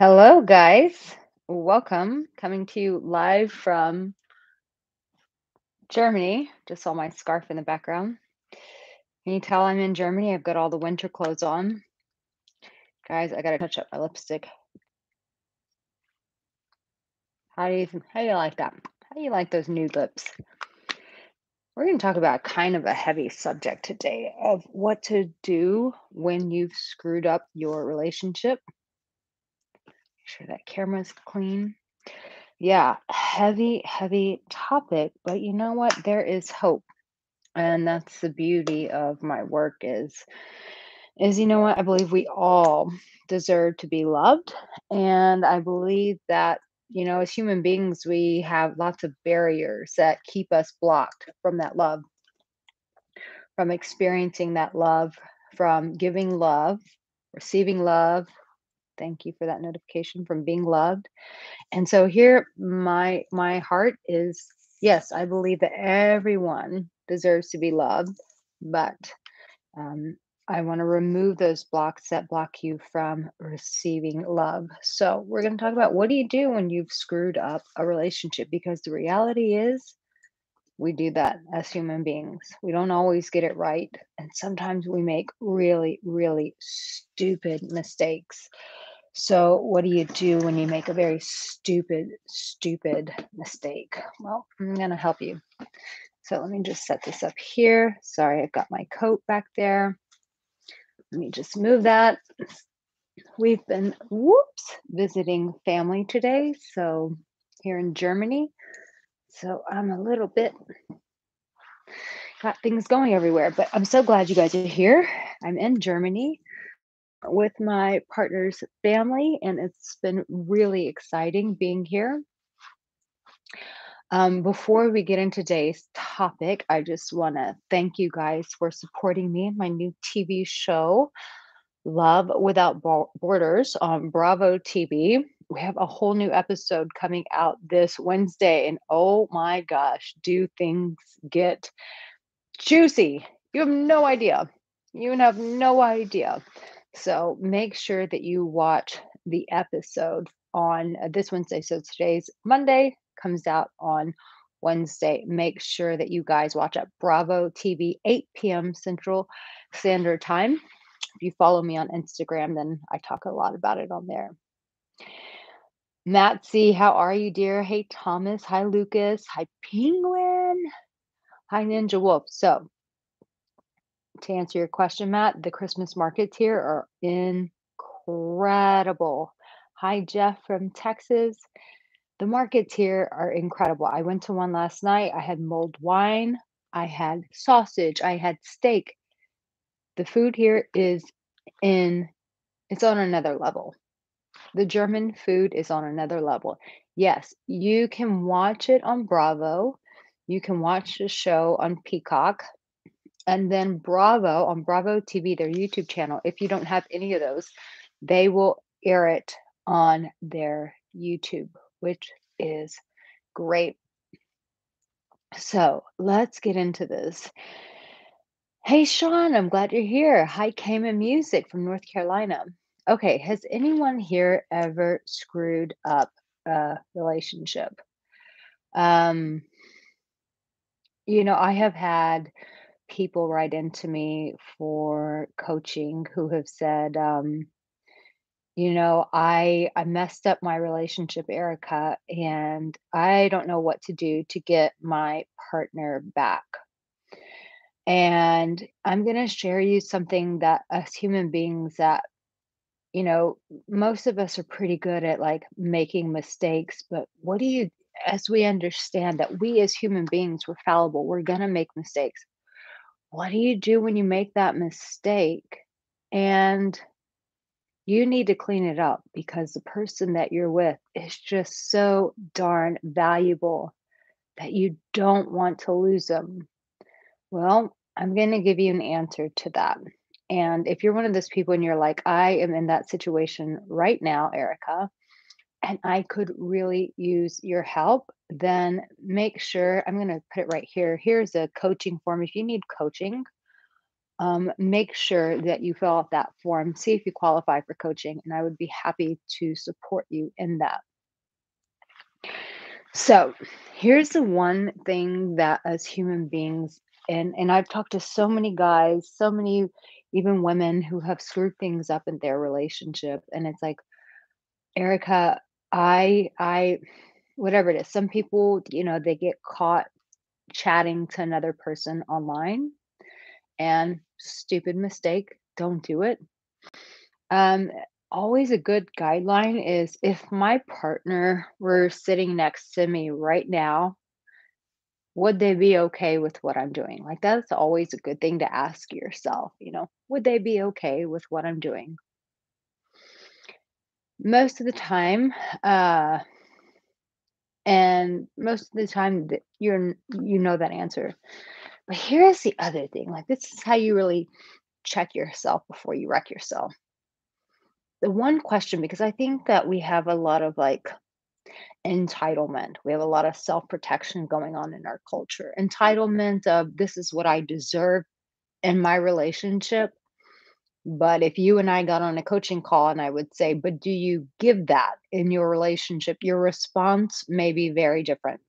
Hello, guys. Welcome. Coming to you live from Germany. Just saw my scarf in the background. Can you tell I'm in Germany? I've got all the winter clothes on. Guys, I gotta touch up my lipstick. How do you like that? How do you like those nude lips? We're gonna talk about kind of a heavy subject today of what to do when you've screwed up your relationship. Make sure that camera's clean. Yeah, heavy, heavy topic, but you know what? There is hope. And that's the beauty of my work is you know what? I believe we all deserve to be loved. And I believe that, as human beings, we have lots of barriers that keep us blocked from that love, from experiencing that love, from giving love, receiving love. Thank you for that notification from being loved. And so here my heart is yes, I believe that everyone deserves to be loved, but um, I want to remove those blocks that block you from receiving love. So, we're going to talk about what do you do when you've screwed up a relationship? Because the reality is, we do that as human beings. We don't always get it right. And sometimes we make really, really stupid mistakes. So, what do you do when you make a very stupid, stupid mistake? Well, I'm going to help you. So, let me just set this up here. Sorry, I've got my coat back there. Let me just move that. We've been, whoops, visiting family today. So here in Germany. So I'm a little bit got things going everywhere, but I'm so glad you guys are here. I'm in Germany with my partner's family, and it's been really exciting being here. Before we get into today's topic, I just want to thank you guys for supporting me in my new TV show. Love Without Borders on Bravo TV. We have a whole new episode coming out this Wednesday, and oh my gosh, do things get juicy? You have no idea. You have no idea. So make sure that you watch the episode on this Wednesday. So today's Monday, comes out on Wednesday. Make sure that you guys watch at Bravo TV, 8 p.m. Central Standard Time. If you follow me on Instagram, then I talk a lot about it on there. Matsy, how are you, dear? Hey, Thomas. Hi, Lucas. Hi, Penguin. Hi, Ninja Wolf. So, to answer your question, Matt, the Christmas markets here are incredible. Hi, Jeff from Texas. The markets here are incredible. I went to one last night. I had mulled wine, I had sausage, I had steak. The food here is in it's on another level. The German food is on another level. Yes, you can watch it on Bravo. You can watch the show on Peacock. And then Bravo, on Bravo TV, their YouTube channel, if you don't have any of those, they will air it on their YouTube, which is great. So let's get into this. Hey, Sean, I'm glad you're here. Hi, Cayman Music from North Carolina. Okay, has anyone here ever screwed up a relationship? Um, I have had people write into me for coaching who have said, I messed up my relationship, Erica, and I don't know what to do to get my partner back. And I'm going to share you something that as human beings that, you know, most of us are pretty good at like making mistakes, but what do you as we understand that we as human beings we're fallible, we're going to make mistakes. What do you do when you make that mistake and you need to clean it up because the person that you're with is just so darn valuable that you don't want to lose them? Well, I'm going to give you an answer to that. And if you're one of those people and you're like, I am in that situation right now, Erica, and I could really use your help, then make sure I'm going to put it right here. Here's a coaching form. If you need coaching make sure that you fill out that form, see if you qualify for coaching, and I would be happy to support you in that. So, here's the one thing that as human beings, and I've talked to so many guys, so many even women who have screwed things up in their relationship, and it's like, Erica, I whatever it is. Some people, they get caught chatting to another person online, and stupid mistake, don't do it. Um, Always a good guideline is if my partner were sitting next to me right now, would they be okay with what I'm doing? Like, that's always a good thing to ask yourself. Would they be okay with what I'm doing? Most of the time, uh, and most of the time that you know that answer. But here's the other thing. Like, this is how you really check yourself before you wreck yourself. The one question, because I think that we have a lot of like entitlement. We have a lot of self-protection going on in our culture. Entitlement of this is what I deserve in my relationship. But if you and I got on a coaching call and I would say, but do you give that in your relationship? Your response may be very different.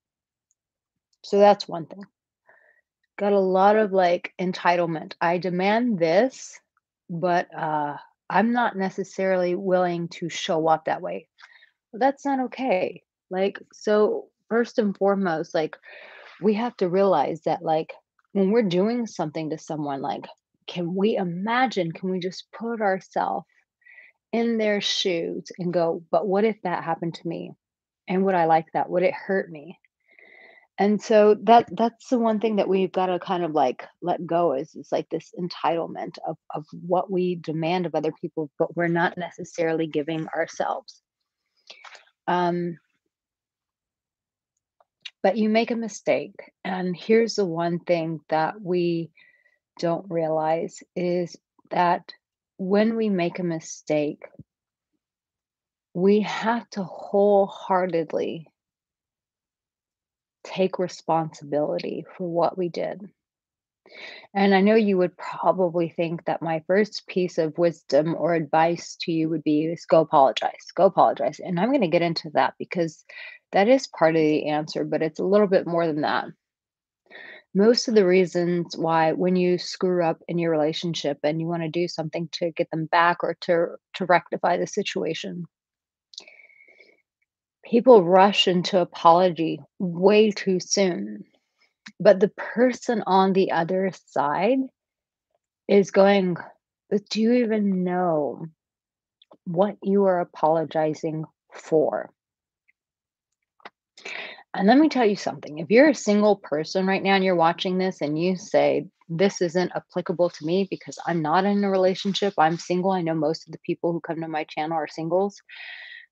So that's one thing. Got a lot of like entitlement. I demand this, but I'm not necessarily willing to show up that way. Well, that's not okay. Like, so first and foremost, like, we have to realize that, like, when we're doing something to someone, like, can we just put ourselves in their shoes and go, but what if that happened to me? And would I like that? Would it hurt me? And so that's the one thing that we've got to kind of like let go is like this entitlement of what we demand of other people, but we're not necessarily giving ourselves. Um, but you make a mistake. And here's the one thing that we don't realize is that when we make a mistake, we have to wholeheartedly take responsibility for what we did. And I know you would probably think that my first piece of wisdom or advice to you would be is go apologize, go apologize. And I'm going to get into that because that is part of the answer, but it's a little bit more than that. Most of the reasons why when you screw up in your relationship and you want to do something to get them back or to rectify the situation, people rush into apology way too soon. But the person on the other side is going, but do you even know what you are apologizing for? And let me tell you something. If you're a single person right now and you're watching this and you say, this isn't applicable to me because I'm not in a relationship, I'm single. I know most of the people who come to my channel are singles.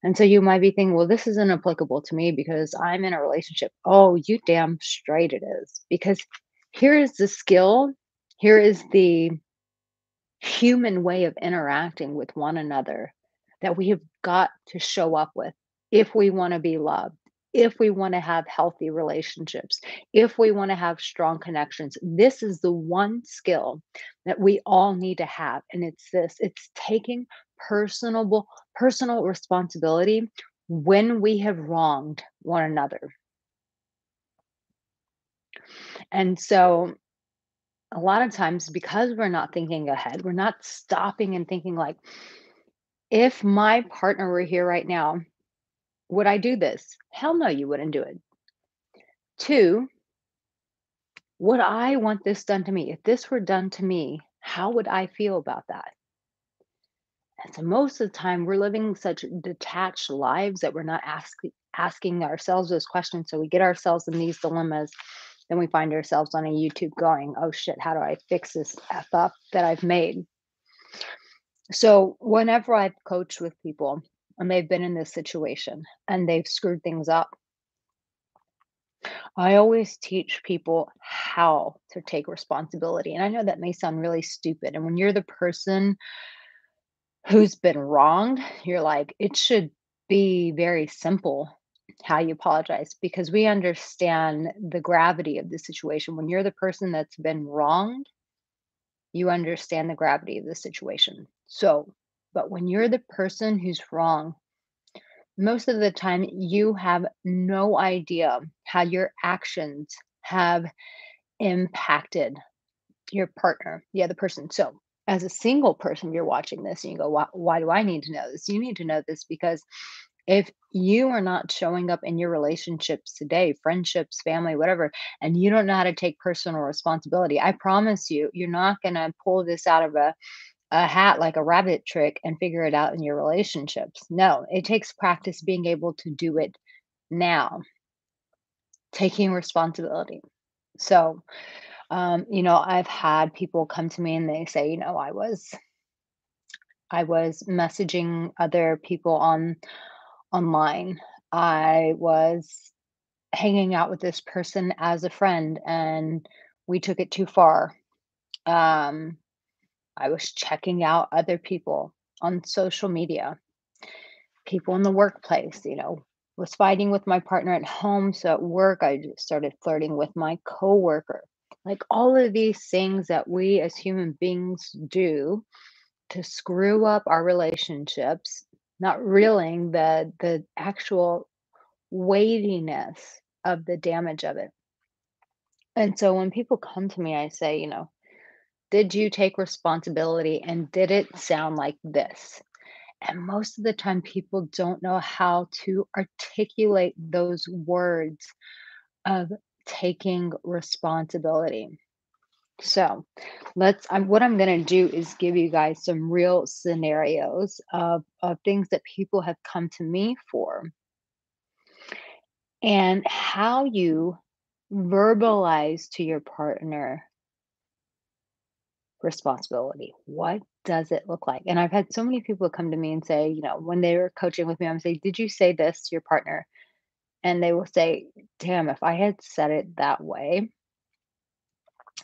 And so you might be thinking, well, this isn't applicable to me because I'm in a relationship. Oh, you damn straight it is. Because here is the skill, here is the human way of interacting with one another that we have got to show up with if we want to be loved, if we want to have healthy relationships, if we want to have strong connections. This is the one skill that we all need to have. And it's this it's taking personal responsibility when we have wronged one another. And so a lot of times because we're not thinking ahead, we're not stopping and thinking like, if my partner were here right now, would I do this? Hell no, you wouldn't do it. Two, would I want this done to me? If this were done to me, how would I feel about that? And so most of the time, we're living such detached lives that we're not asking ourselves those questions. So we get ourselves in these dilemmas. Then we find ourselves on a YouTube going, oh shit, how do I fix this F up that I've made? So whenever I've coached with people and they've been in this situation and they've screwed things up, I always teach people how to take responsibility. And I know that may sound really stupid. And when you're the person who's been wronged, you're like, it should be very simple how you apologize because we understand the gravity of the situation. When you're the person that's been wronged, You understand the gravity of the situation. So, but when you're the person who's wrong, most of the time you have no idea how your actions have impacted your partner, the other person. So, as a single person, you're watching this and you go, why do I need to know this? You need to know this because if you are not showing up in your relationships today, friendships, family, whatever, and you don't know how to take personal responsibility, I promise you, you're not going to pull this out of a hat like a rabbit trick and figure it out in your relationships. No, it takes practice being able to do it now, taking responsibility. So, I've had people come to me and they say, I was messaging other people online. I was hanging out with this person as a friend and we took it too far. Um, I was checking out other people on social media, people in the workplace, was fighting with my partner at home. So at work, I just started flirting with my coworker. Like all of these things that we as human beings do to screw up our relationships, not realizing the actual weightiness of the damage of it. And so when people come to me, I say, did you take responsibility and did it sound like this? And most of the time, people don't know how to articulate those words of taking responsibility. So what I'm going to do is give you guys some real scenarios of things that people have come to me for and how you verbalize to your partner responsibility. What does it look like? And I've had so many people come to me and say, when they were coaching with me, I'm saying, did you say this to your partner? And they will say, damn, if I had said it that way,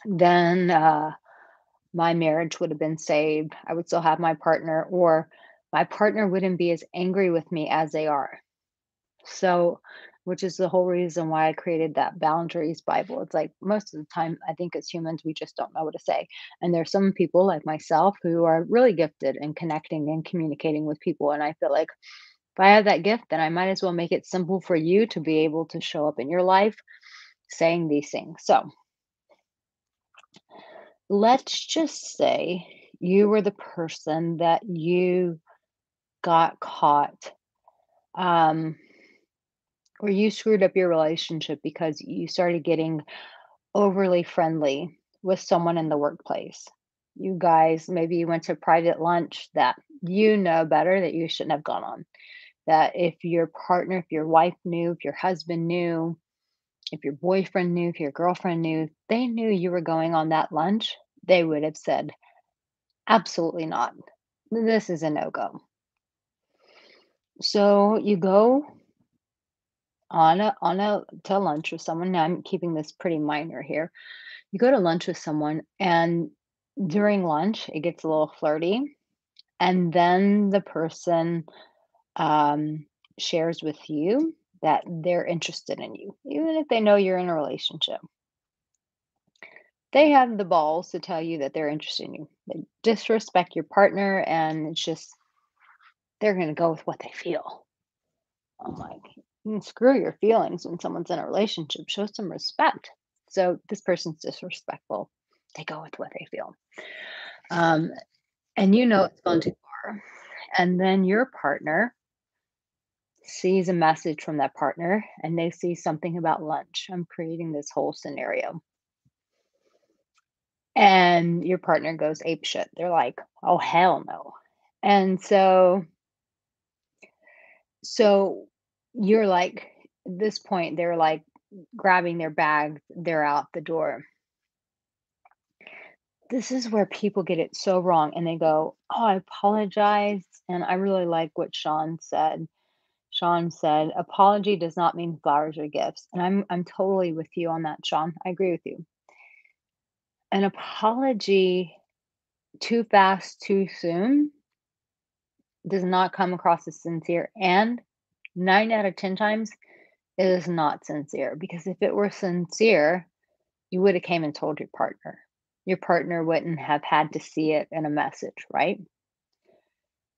then my marriage would have been saved. I would still have my partner, or my partner wouldn't be as angry with me as they are. So, which is the whole reason why I created that boundaries Bible. It's like most of the time, I think as humans, we just don't know what to say. And there's some people like myself who are really gifted in connecting and communicating with people. And I feel like if I have that gift, then I might as well make it simple for you to be able to show up in your life saying these things. So let's just say you were the person that you got caught. Um, or you screwed up your relationship because you started getting overly friendly with someone in the workplace. You guys, maybe you went to private lunch that you know better that you shouldn't have gone on. That if your partner, if your wife knew, if your husband knew, if your boyfriend knew, if your girlfriend knew, they knew you were going on that lunch, they would have said, absolutely not. This is a no go. So you go on a to lunch with someone. Now I'm keeping this pretty minor here. You go to lunch with someone and during lunch it gets a little flirty and then the person um, shares with you that they're interested in you, even if they know you're in a relationship. They have the balls to tell you that they're interested in you. They disrespect your partner, and it's just they're going to go with what they feel. I'm like, screw your feelings when someone's in a relationship. Show some respect. So this person's disrespectful. They go with what they feel. Um, and it's gone too far. And then your partner sees a message from that partner and they see something about lunch. I'm creating this whole scenario. And your partner goes ape shit. They're like, oh hell no. And so you're like at this point they're like grabbing their bags, they're out the door. This is where people get it so wrong and they go, oh, I apologize. And I really like what Sean said. Sean said, apology does not mean flowers or gifts. And I'm totally with you on that, Sean. I agree with you. An apology too fast, too soon does not come across as sincere. And 9 out of 10 times it is not sincere. Because if it were sincere, you would have came and told your partner. your partner wouldn't have had to see it in a message, right?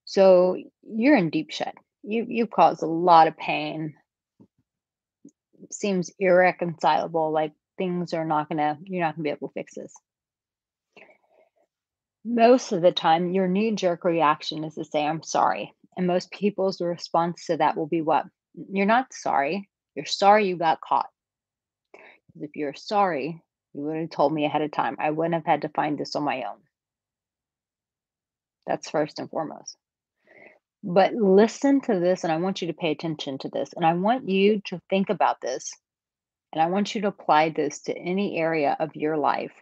So you're in deep shit. You've caused a lot of pain. Seems irreconcilable. Like things are not gonna you're not gonna be able to fix this. Most of the time, your knee jerk reaction is to say, I'm sorry. And most people's response to that will be what? You're not sorry. You're sorry you got caught. 'Cause if you're sorry, you would have told me ahead of time. I wouldn't have had to find this on my own. That's first and foremost. But listen to this, and I want you to pay attention to this. And I want you to think about this, and I want you to apply this to any area of your life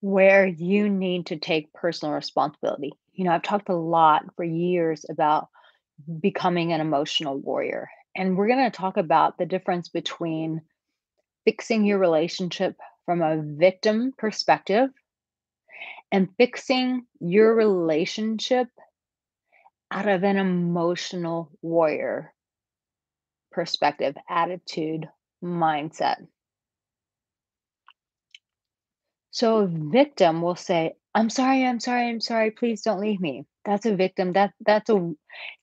where you need to take personal responsibility. I've talked a lot for years about becoming an emotional warrior. And we're going to talk about the difference between fixing your relationship from a victim perspective and fixing your relationship out of an emotional warrior perspective, attitude, mindset. So a victim will say, "I'm sorry, I'm sorry, I'm sorry, please don't leave me." That's a victim. It's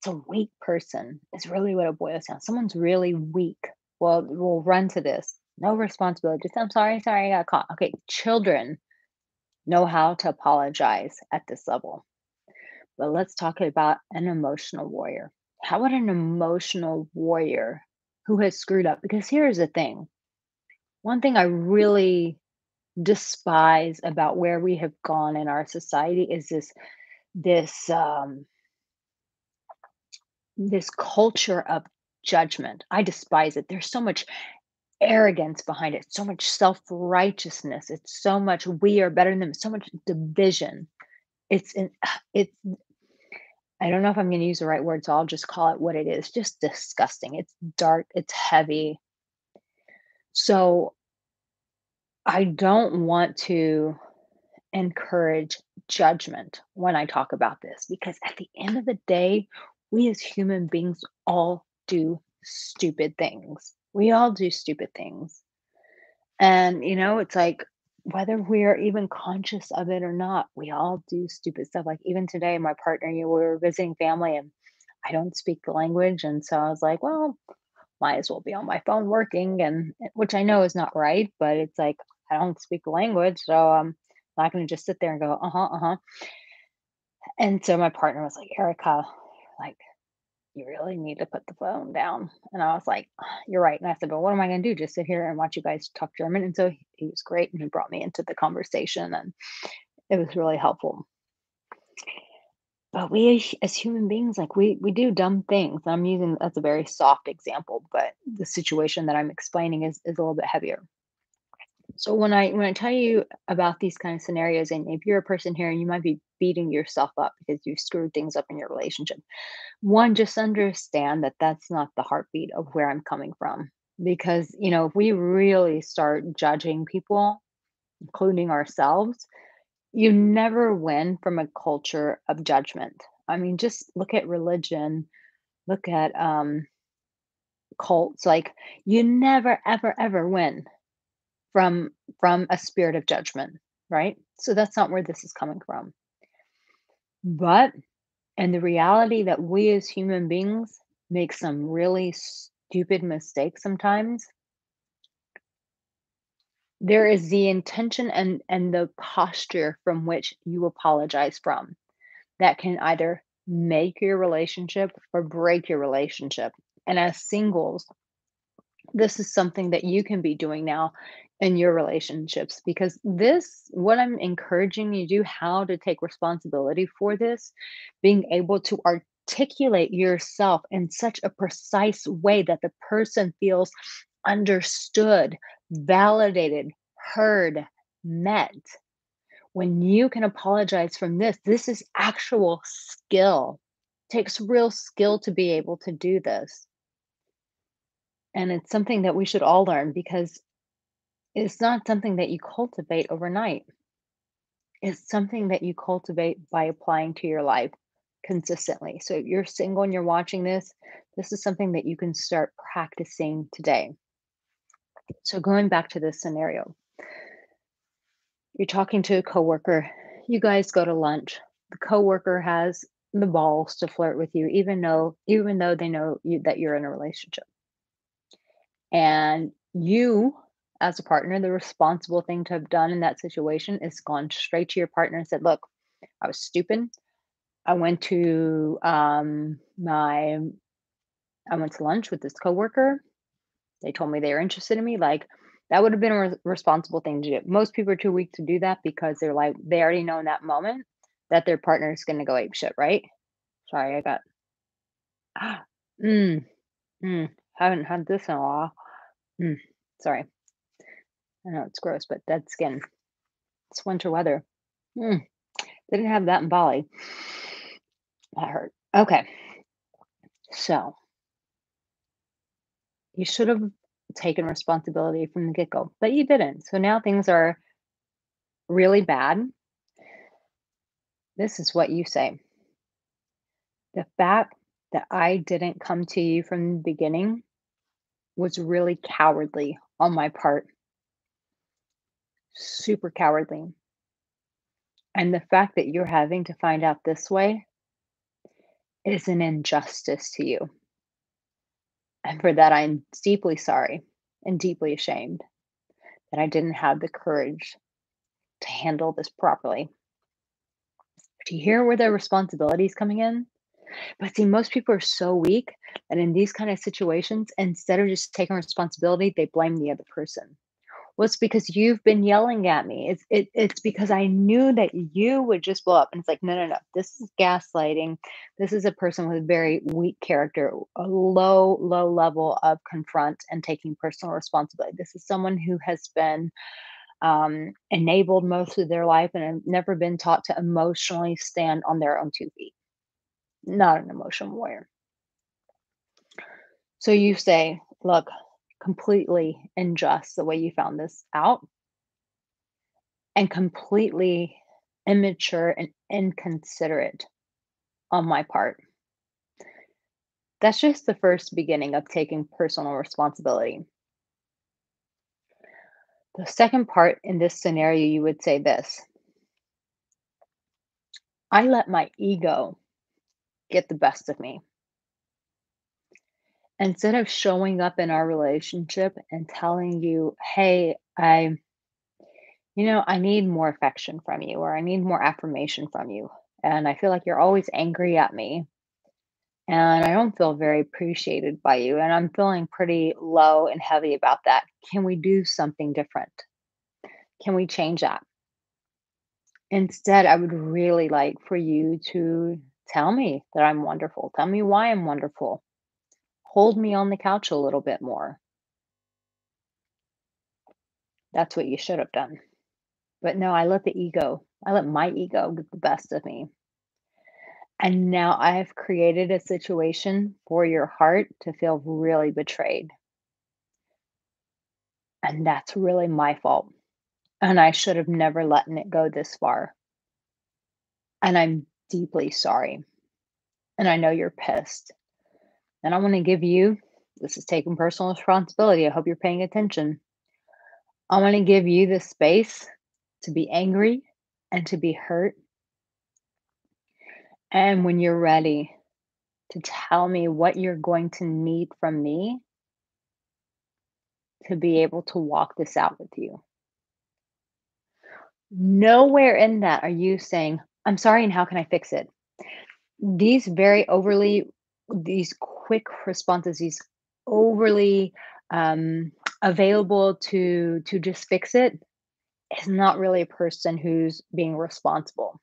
a weak person. Is really what it boils down. Someone's really weak. Well, we'll run to this. No responsibility. Just I'm sorry, sorry, I got caught. Okay, children know how to apologize at this level. But let's talk about an emotional warrior. How would an emotional warrior who has screwed up? Because here's the thing. One thing I really despise about where we have gone in our society is this culture of judgment. I despise it. There's so much arrogance behind it, so much self-righteousness. It's so much we are better than them, so much division. It's in it's I don't know if I'm going to use the right word, so I'll just call it what it is. Just disgusting. It's dark, it's heavy. So I don't want to encourage judgment when I talk about this because at the end of the day, we as human beings all do stupid things. We all do stupid things. And, it's like whether we're even conscious of it or not, we all do stupid stuff. Like even today, my partner, we were visiting family and I don't speak the language. And so I was like, well, might as well be on my phone working and which I know is not right, but it's like I don't speak the language, so I'm not gonna just sit there and go, "Uh-huh, uh-huh." And so my partner was like, "Erica, like, you really need to put the phone down." And I was like, "You're right." And I said, "But what am I gonna do? Just sit here and watch you guys talk German?" And so he was great and he brought me into the conversation and it was really helpful. But we as human beings, like we do dumb things. I'm using that's a very soft example, but the situation that I'm explaining is a little bit heavier. So when I tell you about these kind of scenarios, and if you're a person here and you might be beating yourself up because you screwed things up in your relationship, one, just understand that that's not the heartbeat of where I'm coming from. Because if we really start judging people, including ourselves, you never win from a culture of judgment. I mean, just look at religion, look at cults. Like you never, ever, ever win from a spirit of judgment, right? So that's not where this is coming from. But and the reality that we as human beings make some really stupid mistakes sometimes, there is the intention and the posture from which you apologize from that can either make your relationship or break your relationship. And as singles, this is something that you can be doing now in your relationships because this what I'm encouraging you to do how to take responsibility for this being able to articulate yourself in such a precise way that the person feels understood, validated, heard, met. When you can apologize from this is actual skill. Takes real skill to be able to do this, and it's something that we should all learn because it's not something that you cultivate overnight. It's something that you cultivate by applying to your life consistently. So if you're single and you're watching this is something that you can start practicing today. So going back to this scenario, You're talking to a coworker. You guys go to lunch. The coworker has the balls to flirt with you, even though they know that you're in a relationship. And you, as a partner, the responsible thing to have done in that situation is gone straight to your partner and said, "Look, I was stupid. I went to my I went to lunch with this coworker. They told me they were interested in me." Like, that would have been a responsible thing to do. Most people are too weak to do that because they're like, they already know in that moment that their partner is going to go ape shit, right? Sorry, I got mm, haven't had this in a while. Mm, sorry, I know it's gross, but dead skin. It's winter weather. Mm, didn't have that in Bali. That hurt. Okay, so you should have taken responsibility from the get go, but you didn't. So now things are really bad. This is what you say: "The fact that I didn't come to you from the beginning was really cowardly on my part, super cowardly. And the fact that you're having to find out this way is an injustice to you. And for that, I'm deeply sorry and deeply ashamed that I didn't have the courage to handle this properly." Do you hear where the responsibility is coming in? But see, most people are so weak that in these kind of situations, instead of just taking responsibility, they blame the other person. "Well, it's because you've been yelling at me. It's because I knew that you would just blow up." And it's like, no, no, no. This is gaslighting. This is a person with very weak character, a low, low level of confront and taking personal responsibility. This is someone who has been enabled most of their life and have never been taught to emotionally stand on their own 2 feet. Not an emotional warrior. So you say, "Look, completely unjust the way you found this out, and completely immature and inconsiderate on my part." That's just the first beginning of taking personal responsibility. The second part in this scenario, you would say this: "I let my ego get the best of me. Instead of showing up in our relationship and telling you, hey, I need more affection from you, or I need more affirmation from you. And I feel like you're always angry at me. And I don't feel very appreciated by you. And I'm feeling pretty low and heavy about that. Can we do something different? Can we change that?" Instead, I would really like for you to tell me that I'm wonderful. Tell me why I'm wonderful. Hold me on the couch a little bit more. That's what you should have done. But no, I let my ego get the best of me. And now I have created a situation for your heart to feel really betrayed. And that's really my fault. And I should have never let it go this far. And I'm deeply sorry. And I know you're pissed. And I want to give you, this is taking personal responsibility. I hope you're paying attention. I want to give you the space to be angry and to be hurt. And when you're ready to tell me what you're going to need from me to be able to walk this out with you. Nowhere in that are you saying, "I'm sorry, and how can I fix it?" These very overly these quick responses, these overly, available to just fix it, is not really a person who's being responsible.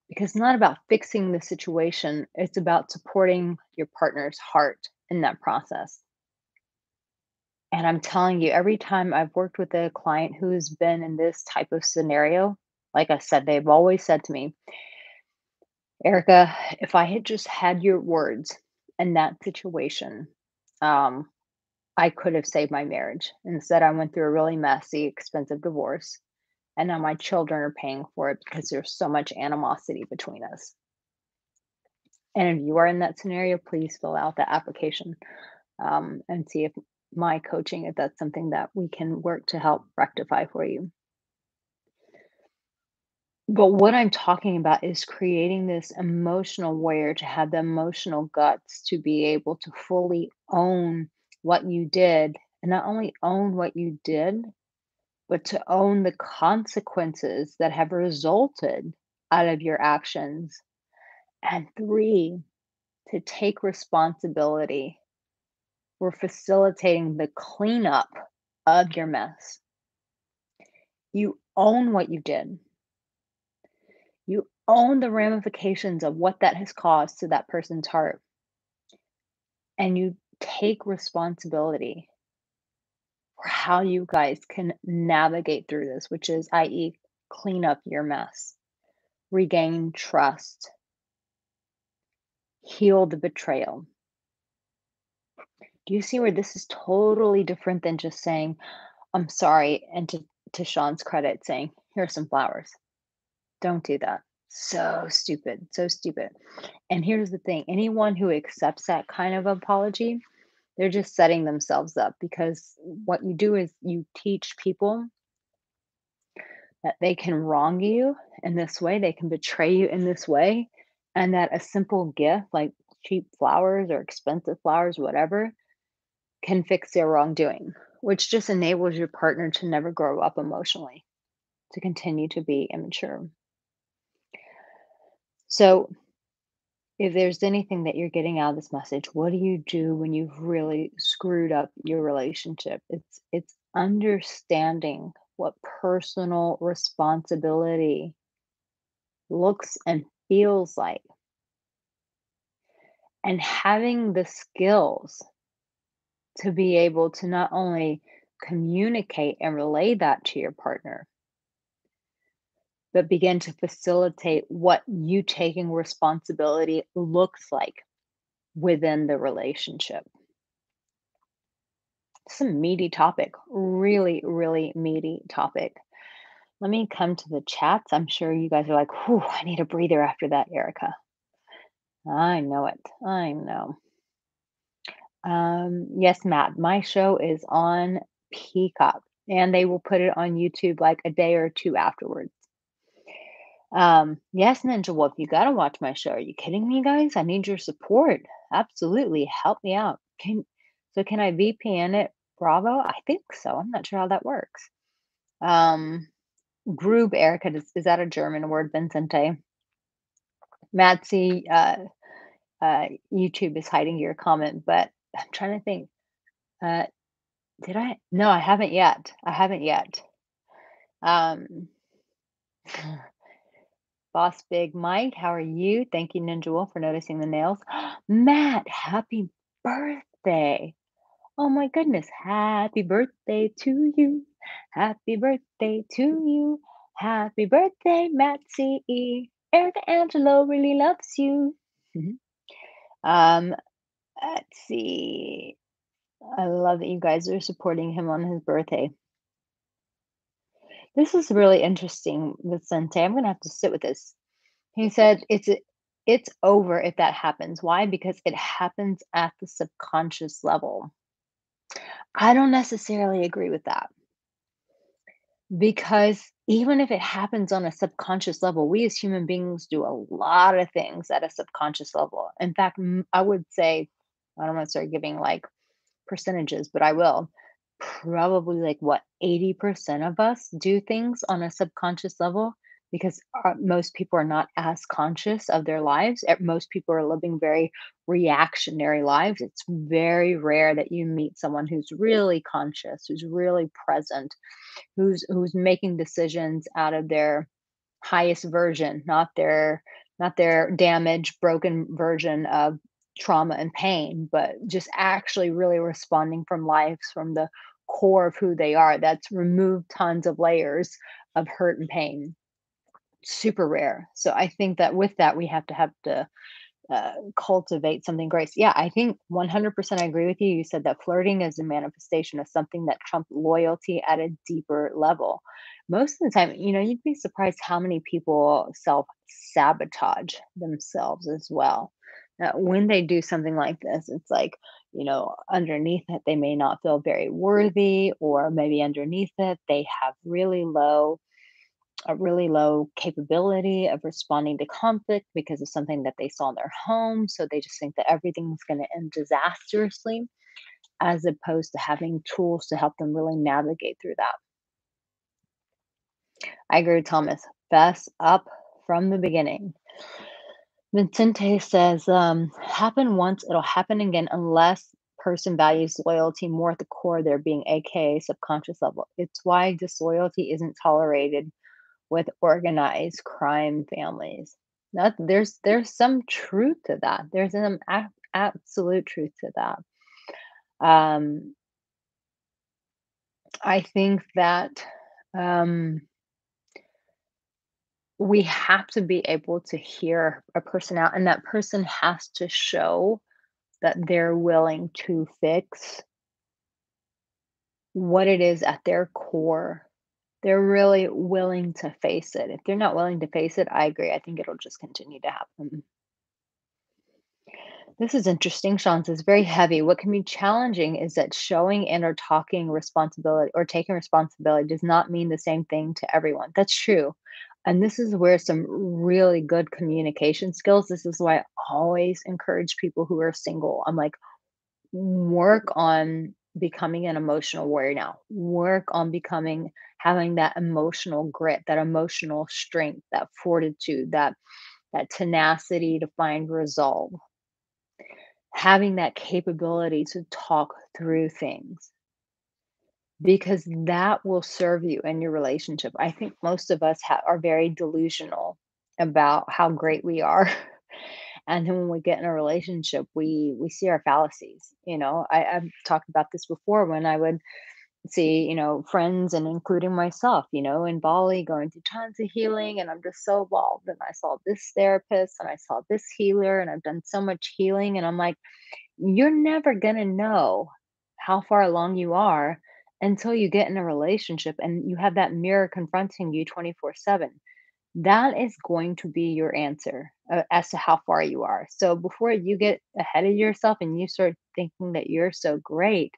Because it's not about fixing the situation, it's about supporting your partner's heart in that process. And I'm telling you, every time I've worked with a client who's been in this type of scenario, like I said, they've always said to me, "Erica, if I had just had your words in that situation, um, I could have saved my marriage. Instead, I went through a really messy, expensive divorce. And now my children are paying for it because there's so much animosity between us." And if you are in that scenario, please fill out the application, and see if my coaching, if that's something that we can work to help rectify for you. But what I'm talking about is creating this emotional warrior to have the emotional guts to be able to fully own what you did, and not only own what you did, but to own the consequences that have resulted out of your actions. And 3, to take responsibility for facilitating the cleanup of your mess. You own what you did. You own the ramifications of what that has caused to that person's heart, and you take responsibility for how you guys can navigate through this, which is, i.e., clean up your mess, regain trust, heal the betrayal. Do you see where this is totally different than just saying, I'm sorry, and to Sean's credit, saying, here's some flowers? Don't do that. So stupid, so stupid. And here's the thing, anyone who accepts that kind of apology, they're just setting themselves up, because what you do is you teach people that they can wrong you in this way, they can betray you in this way, and that a simple gift like cheap flowers or expensive flowers, whatever, can fix their wrongdoing, which just enables your partner to never grow up emotionally, to continue to be immature. So, if there's anything that you're getting out of this message, what do you do when you've really screwed up your relationship? It's understanding what personal responsibility looks and feels like, and having the skills to be able to not only communicate and relay that to your partner, but begin to facilitate what you taking responsibility looks like within the relationship. It's a meaty topic, really, really meaty topic. Let me come to the chats. I'm sure you guys are like, whew, I need a breather after that, Erica. I know it. I know. Yes, Matt, my show is on Peacock, and they will put it on YouTube like a day or two afterwards. Yes, Ninja Wolf, you gotta watch my show. Are you kidding me, guys? I need your support. Absolutely. Help me out. Can I VPN it Bravo? I think so. I'm not sure how that works. Um, Grube, Erica, is that a German word, Vincente? Matsy, YouTube is hiding your comment, but I'm trying to think. Uh, did I? No, I haven't yet. I haven't yet. Um, Boss Big Mike, how are you? Thank you, Ninja Wolf, for noticing the nails. Matt, happy birthday. Oh my goodness. Happy birthday to you. Happy birthday to you. Happy birthday, Matt C.E. Erica Angelo really loves you. Mhm. Um, let's see. I love that you guys are supporting him on his birthday. This is really interesting with Sente. I'm gonna have to sit with this. He said it's over if that happens. Why? Because it happens at the subconscious level. I don't necessarily agree with that, because even if it happens on a subconscious level, we as human beings do a lot of things at a subconscious level. In fact, I would say, I don't want to start giving like percentages, but I will. Probably like what, 80% of us do things on a subconscious level, because most people are not as conscious of their lives. Most people are living very reactionary lives. It's very rare that you meet someone who's really conscious, who's really present, who's making decisions out of their highest version, not their damaged, broken version of trauma and pain, but just actually really responding from life, from the core of who they are. That's removed tons of layers of hurt and pain. Super rare. So I think that with that, we have to cultivate something great. So, yeah, I think 100% I agree with you. You said that flirting is a manifestation of something that trumps loyalty at a deeper level. Most of the time, you'd be surprised how many people self sabotage themselves as well. When they do something like this, it's like, underneath it, they may not feel very worthy, or maybe underneath it, they have really low a really low capability of responding to conflict because of something that they saw in their home. So they just think that everything's going to end disastrously, as opposed to having tools to help them really navigate through that. I agree with Thomas. Fess up from the beginning. Vincente says, happen once, it'll happen again unless person values loyalty more at the core of their being, aka subconscious level. It's why disloyalty isn't tolerated with organized crime families. That there's some truth to that. There's an absolute truth to that. Um, I think that um, we have to be able to hear a person out, and that person has to show that they're willing to fix what it is at their core. They're really willing to face it. If they're not willing to face it, I agree. I think it'll just continue to happen. This is interesting. Sean says, very heavy. What can be challenging is that showing and or talking responsibility or taking responsibility does not mean the same thing to everyone. That's true. And this is where some really good communication skills. This is why I always encourage people who are single. I'm like, work on becoming an emotional warrior now. Work on becoming having that emotional grit, that emotional strength, that fortitude, that tenacity to find resolve, having that capability to talk through things, because that will serve you in your relationship. I think most of us are very delusional about how great we are. And then when we get in a relationship, we see our fallacies. I've talked about this before when I would see, friends and including myself, in Bali going through tons of healing, and I'm just so involved. And I saw this therapist and I saw this healer, and I've done so much healing. And I'm like, you're never going to know how far along you are until you get in a relationship and you have that mirror confronting you 24/7. That is going to be your answer as to how far you are. So before you get ahead of yourself and you start thinking that you're so great,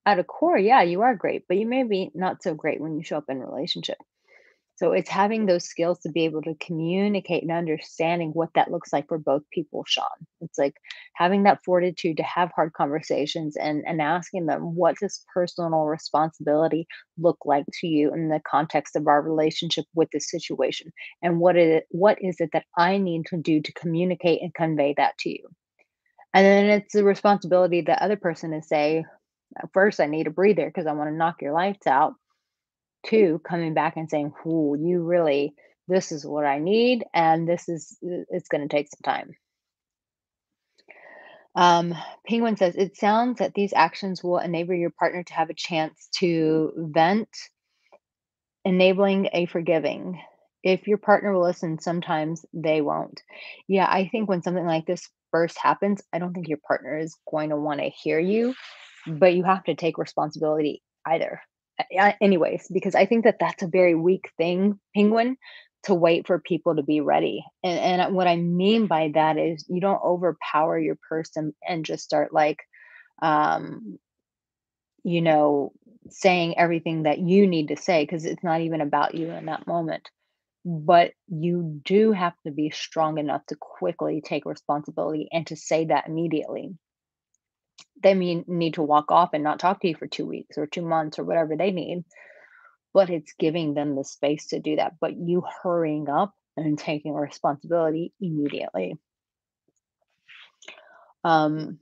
at a core, yeah, you are great, but you may be not so great when you show up in a relationship. So it's having those skills to be able to communicate and understanding what that looks like for both people, Sean. It's like having that fortitude to have hard conversations and asking them, what does personal responsibility look like to you in the context of our relationship with this situation? And what is it that I need to do to communicate and convey that to you? And then it's the responsibility of the other person to say, first, I need a breather because I want to knock your lights out. Two, coming back and saying, "Ooh, you really, this is what I need, and it's going to take some time." Penguin says, it sounds that these actions will enable your partner to have a chance to vent, enabling a forgiving. If your partner will listen, sometimes they won't. Yeah, I think when something like this first happens, I don't think your partner is going to want to hear you, but you have to take responsibility either. Anyways, because I think that that's a very weak thing, Penguin, to wait for people to be ready. And what I mean by that is you don't overpower your person and just start like, um, you know, saying everything that you need to say because it's not even about you in that moment. But you do have to be strong enough to quickly take responsibility and to say that immediately. They need to walk off and not talk to you for 2 weeks or 2 months or whatever they need, but it's giving them the space to do that. But you hurrying up and taking responsibility immediately. Um,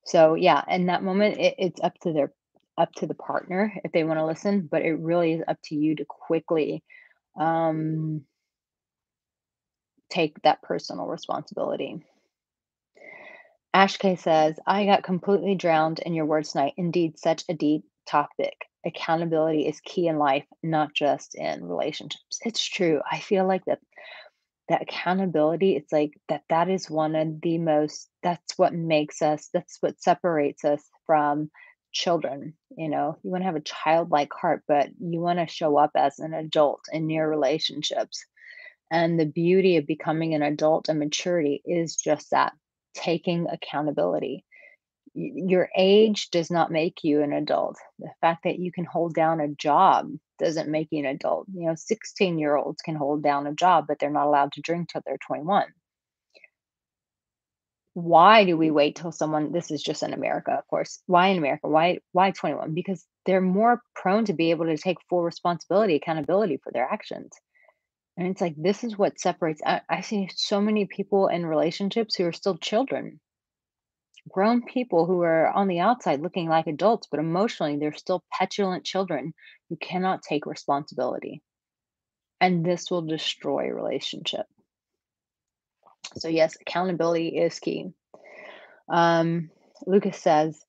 so yeah, in that moment, it's up to the partner if they want to listen, but it really is up to you to quickly um, take that personal responsibility. Ashkay says, I got completely drowned in your words tonight. Indeed, such a deep topic. Accountability is key in life, not just in relationships. It's true. I feel like that accountability, it's like that is one of the most, that's what makes us, that's what separates us from children. You want to have a childlike heart, but you want to show up as an adult in your relationships. And the beauty of becoming an adult and maturity is just that, taking accountability. Your age does not make you an adult. The fact that you can hold down a job doesn't make you an adult. 16-year-olds can hold down a job, but they're not allowed to drink till they're 21. Why do we wait till someone this is just in America, of course. Why in America? Why 21? Because they're more prone to be able to take full responsibility, accountability for their actions. And it's like this is what separates I see so many people in relationships who are still children, grown people who are on the outside looking like adults, but emotionally they're still petulant children who cannot take responsibility. And this will destroy a relationship. So yes, accountability is key. Um, Lucas says,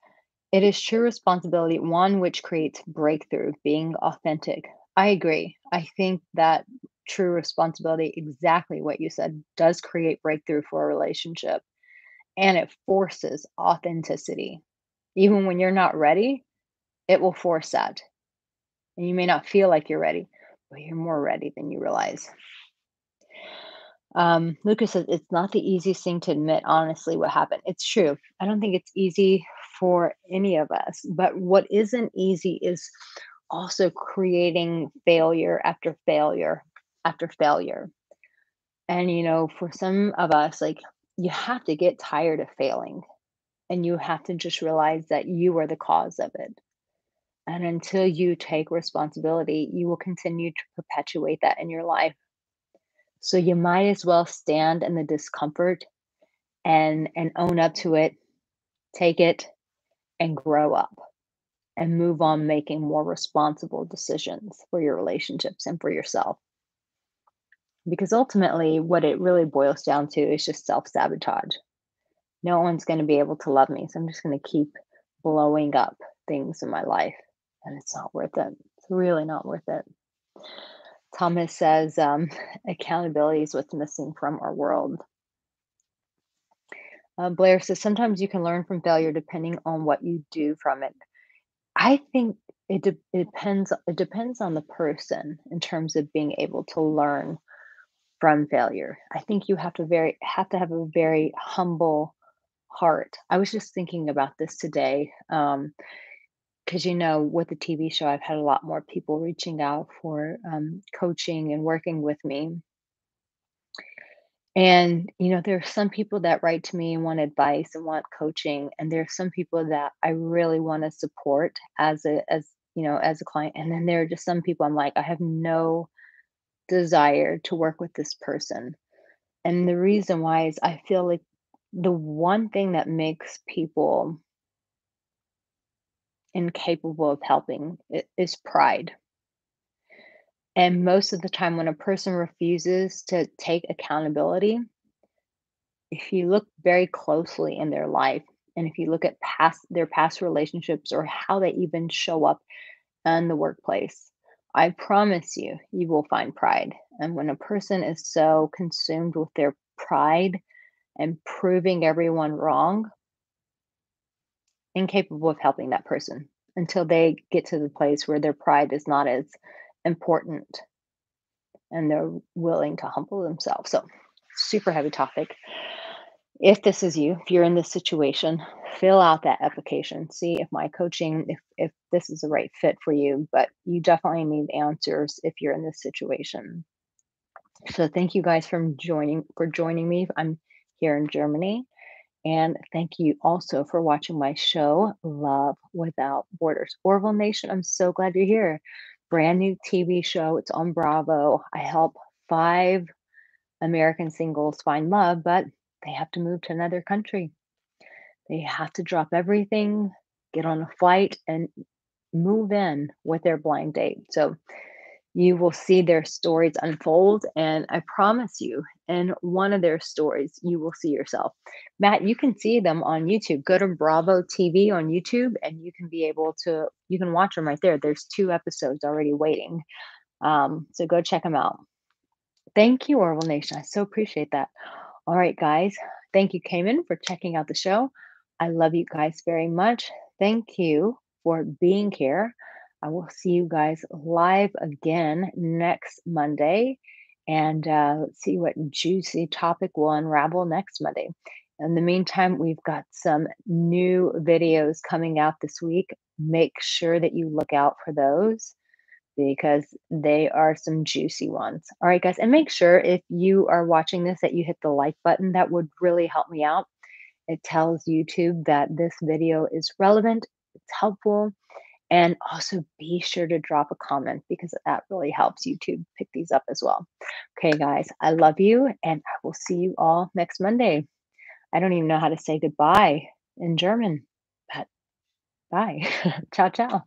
it is true responsibility, one which creates breakthrough, being authentic. I agree. I think that true responsibility, exactly what you said, does create breakthrough for a relationship and it forces authenticity. Even when you're not ready, it will force that. And you may not feel like you're ready, but you're more ready than you realize. Lucas says it's not the easiest thing to admit, honestly, what happened. It's true. I don't think it's easy for any of us. But what isn't easy is also creating failure after failure after failure. And, for some of us, like, you have to get tired of failing and you have to just realize that you are the cause of it. And until you take responsibility, you will continue to perpetuate that in your life. So you might as well stand in the discomfort and own up to it, take it and grow up and move on making more responsible decisions for your relationships and for yourself. Because ultimately what it really boils down to is just self-sabotage. No one's going to be able to love me, so I'm just going to keep blowing up things in my life and it's not worth it. It's really not worth it. Thomas says, accountability is what's missing from our world. Blair says, sometimes you can learn from failure depending on what you do from it. I think it depends on the person in terms of being able to learn from failure. I think you have to have a very humble heart. I was just thinking about this today, because with the TV show, I've had a lot more people reaching out for coaching and working with me. And, there are some people that write to me and want advice and want coaching, and there are some people that I really want to support as a client. And then there are just some people I'm like, I have no desire to work with this person. And the reason why is I feel like the one thing that makes people incapable of helping is pride. And most of the time when a person refuses to take accountability, if you look very closely in their life and if you look at past relationships or how they even show up in the workplace, I promise you, you will find pride. And when a person is so consumed with their pride and proving everyone wrong, incapable of helping that person until they get to the place where their pride is not as important and they're willing to humble themselves. So, super heavy topic. If this is you, if you're in this situation, fill out that application. See if my coaching, if this is the right fit for you. But you definitely need answers if you're in this situation. So thank you guys for joining me. I'm here in Germany. And thank you also for watching my show, Love Without Borders. Orville Nation, I'm so glad you're here. Brand new TV show. It's on Bravo. I help 5 American singles find love, but they have to move to another country. They have to drop everything, get on a flight, and move in with their blind date. So you will see their stories unfold. And I promise you, in one of their stories, you will see yourself. Matt, you can see them on YouTube. Go to Bravo TV on YouTube and you can watch them right there. There's 2 episodes already waiting. So go check them out. Thank you, Orville Nation. I so appreciate that. All right, guys. Thank you, Cayman, for checking out the show. I love you guys very much. Thank you for being here. I will see you guys live again next Monday. And let's see what juicy topic will unravel next Monday. In the meantime, we've got some new videos coming out this week. Make sure that you look out for those because they are some juicy ones. All right, guys. And make sure if you are watching this that you hit the like button. That would really help me out. It tells YouTube that this video is relevant, it's helpful, and also be sure to drop a comment because that really helps YouTube pick these up as well. Okay, guys, I love you, and I will see you all next Monday. I don't even know how to say goodbye in German, but bye. Ciao, ciao.